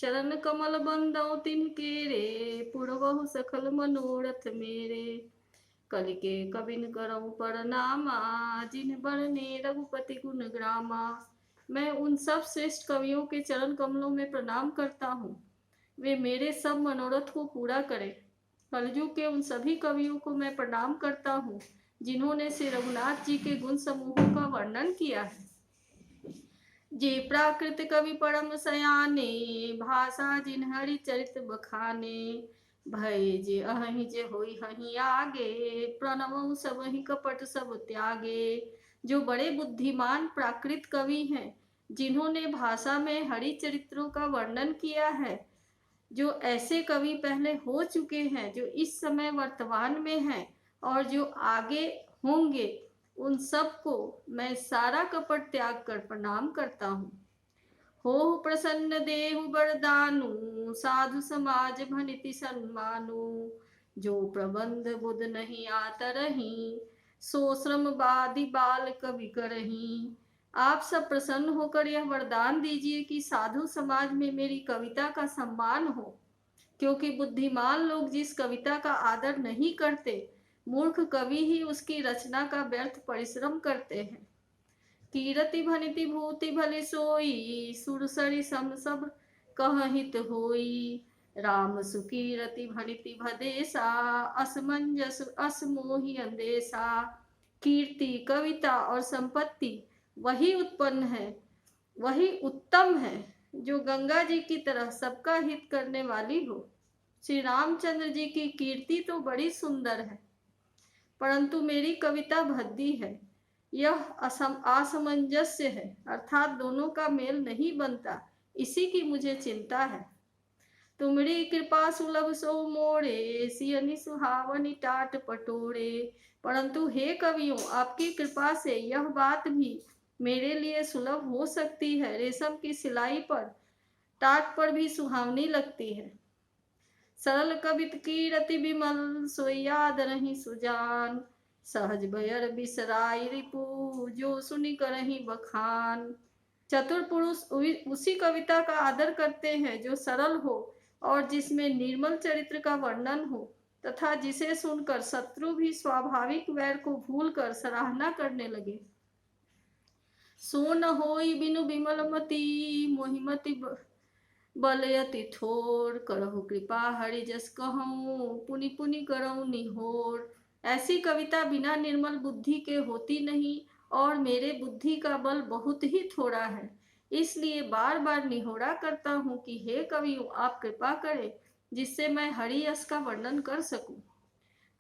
चरण कमल बंदौ तिनके रे, पुरवहु सकल मनोरथ मेरे। कलि के कबिन करऊं परनामा, जिन बरने रघुपति गुण ग्रामा। मैं उन सब श्रेष्ठ कवियों के चरण कमलों में प्रणाम करता हूँ, वे मेरे सब मनोरथ को पूरा करें। कलयुग के उन सभी कवियों को मैं प्रणाम करता हूँ, जिन्होंने श्री रघुनाथ जी के गुण समूहों का वर्णन किया है। जे प्राकृत कवि परम सयाने, भाषा जिन हरि चरित बखाने। भय जे अहि जे होई हहि आगे, प्रणवउ सबहि कपट सब त्यागे। जो बड़े बुद्धिमान प्राकृत कवि हैं, जिन्होंने भाषा में हरि चरित्रों का वर्णन किया है, जो ऐसे कवि पहले हो चुके हैं, जो इस समय वर्तमान में हैं और जो आगे होंगे, उन सबको मैं सारा कपट त्याग कर प्रणाम करता हूँ। हो प्रसन्न देहु बरदानु, साधु समाज भनिति सन्मानु। जो प्रबंध बुध नहीं आतरही, सो श्रम बादि बाल कवि करही। आप सब प्रसन्न होकर यह वरदान दीजिए कि साधु समाज में मेरी कविता का सम्मान हो, क्योंकि बुद्धिमान लोग जिस कविता का आदर नहीं करते, मूर्ख कवि ही उसकी रचना का व्यर्थ परिश्रम करते हैं। कीरति भनिति भूति भले सोई, सुरसरि सम सब कहहित होई। राम सुकीरति भनिति भदेसा, असमंजस असमोहि अंदेसा। कीर्ति, कविता और संपत्ति वही उत्पन्न है, वही उत्तम है, जो गंगा जी की तरह सबका हित करने वाली हो। श्री रामचंद्र जी की कीर्ति तो बड़ी सुंदर है, परंतु मेरी कविता भद्दी है। यह असमंजस्य है, अर्थात दोनों का मेल नहीं बनता, इसी की मुझे चिंता है। तुमरी कृपा सुलभ सो मोरे, सियनि सुहावनी टाट पटोरे। परंतु हे कवियों, आपकी कृपा से यह बात भी मेरे लिए सुलभ हो सकती है, रेशम की सिलाई पर टाट पर भी सुहावनी लगती है। सरल कवित की रति विमल, सोई याद रही सुजान। सहज भयर बिसराई रिपु, जो सुनि करही बखान। चतुर पुरुष उसी कविता का आदर करते हैं जो सरल हो और जिसमें निर्मल चरित्र का वर्णन हो, तथा जिसे सुनकर शत्रु भी स्वाभाविक वैर को भूलकर सराहना करने लगे। सो न होई बिनु विमल मति, मोहिमति बलयति थोर। करहु कृपा हरि जस कहूँ, पुनि पुनि करऊँ निहोर। ऐसी कविता बिना निर्मल बुद्धि के होती नहीं, और मेरे बुद्धि का बल बहुत ही थोड़ा है, इसलिए बार बार निहोरा करता हूँ कि हे कवियों, आप कृपा करें, जिससे मैं हरि यश का वर्णन कर सकूं।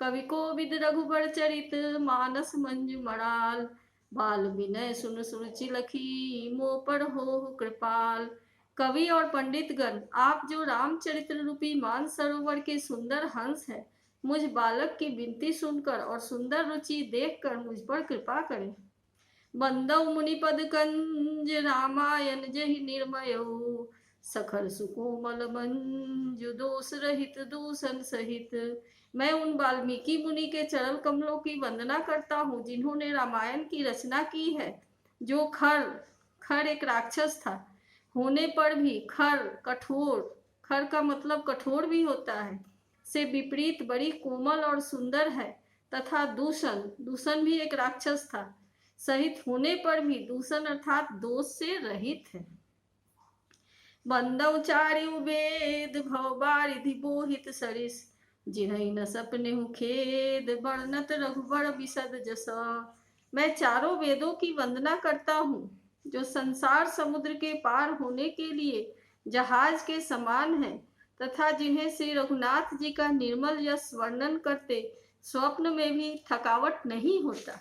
कवि को विद रघुबर चरित, मानस मंजु मराल। बाल विनय सुन सुरुचि लखी, मो पर हो कृपाल। कवि और पंडित गण, आप जो रामचरित्र रूपी मान सरोवर के सुंदर हंस हैं, मुझ बालक की विनती सुनकर और सुंदर रुचि देखकर मुझ पर कृपा करें। बंदौ मुनिपद कंज, रामायण जहि निर्मयो। सखर सुकोमल मंजु, दोष रहित दूषण सहित। मैं उन वाल्मीकि मुनि के चरण कमलों की वंदना करता हूँ, जिन्होंने रामायण की रचना की है, जो खर खर एक राक्षस था होने पर भी खर कठोर, खर का मतलब कठोर भी होता है, से विपरीत बड़ी कोमल और सुंदर है, तथा दूषण दूषण भी एक राक्षस था सहित होने पर भी दूषण अर्थात दोष से रहित है। बंदौ चारिउ वेद, भव बारिधि बोहित सरिस। जिन्हई न सपने खेद, वर्णत रघुबर विशद जस। मैं चारों वेदों की वंदना करता हूँ, जो संसार समुद्र के पार होने के लिए जहाज के समान है, तथा जिन्हें श्री रघुनाथ जी का निर्मल यश वर्णन करते स्वप्न में भी थकावट नहीं होता।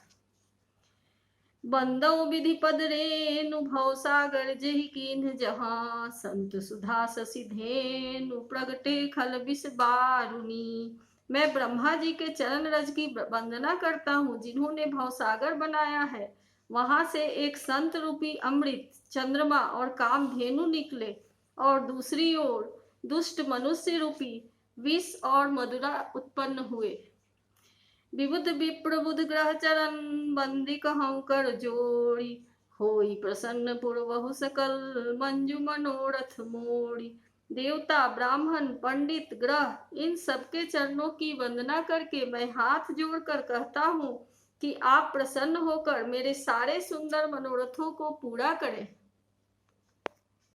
बंदौ विधि पद रेणु, भव सागर जेहि कीन्ह जहाँ। संत सुधा शशि धेनु, प्रगटे खल विष बारुनी। मैं ब्रह्मा जी के चरण रज की वंदना करता हूँ, जिन्होंने भवसागर बनाया है, वहां से एक संत रूपी अमृत, चंद्रमा और कामधेनु निकले, और दूसरी ओर दुष्ट मनुष्य रूपी विष और मधुरा उत्पन्न हुए। विबुध विप्र बुध ग्रह चरण, बंदी कहूँ कर जोड़ी। होई प्रसन्न पुरवहु सकल, मंजु मनोरथ मोड़ी। देवता, ब्राह्मण, पंडित, ग्रह, इन सबके चरणों की वंदना करके मैं हाथ जोड़कर कहता हूँ कि आप प्रसन्न होकर मेरे सारे सुंदर मनोरथों को पूरा करें।